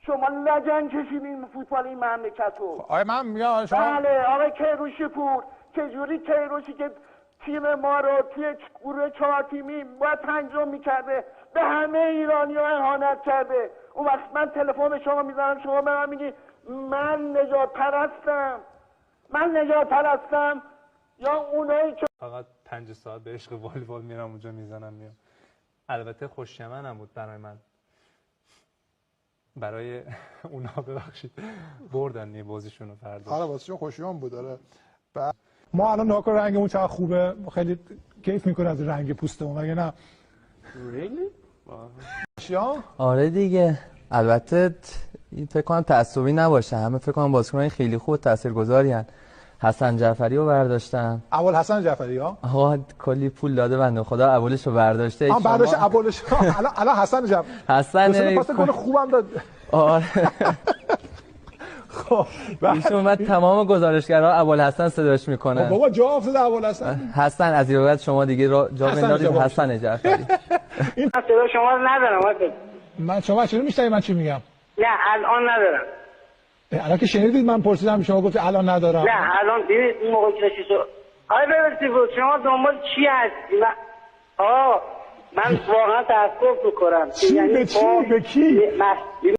شما لجن کشیدین فوتبال این مملکت رو. آقای من میگم شما بله آقای کیروشپور، چجوری کیروشی که تیم ما رو توی گروه 4 تیمی باید 5 میکرده به همه ایرانی ها اهانت کرده. اون وقت من تلفن به شما میزنم، شما به من میگی من نجات پرستم یا اونایی که فقط 5 ساعت به عشق والیبال میرم اونجا میزنم میام. البته خوشیمنم بود برای من، برای اونا ببخشید بردن بازیشون رو فردا. آره واسه خوشیوم بود. آره ما الان ناکو رنگمون چقدر خوبه، خیلی کیف میکنه از رنگ پوستمون مگه نه؟ آره دیگه. البته این فکر کنم تعصبی نباشه، همه فکر کنم بازیکنان خیلی خوب تاثیرگذارین. حسن جعفری رو برداشتم. اول حسن جعفری ها آقا کلی پول داده بنده خدا، اولش رو برداشته. برداشت اولش. الان حسن جعفری حسن پاس گل خوبم داد. آره خب ایشون اومد تمام گزارشگرها ابوالحسن صداش میکنن. بابا جا افتاد ابوالحسن. حسن از این بعد شما دیگه جا بندازید حسن جعفری. این صدا شما رو ندارم. من شما چرا میشنوید من چی میگم؟ نه الان ندارم. الان که شنیدید من پرسیدم شما گفت الان ندارم. نه الان دیدید این موقع که شو آقای برسی بود شما دنبال چی هستی؟ من واقعا تاسف میکنم. چی به چی به کی؟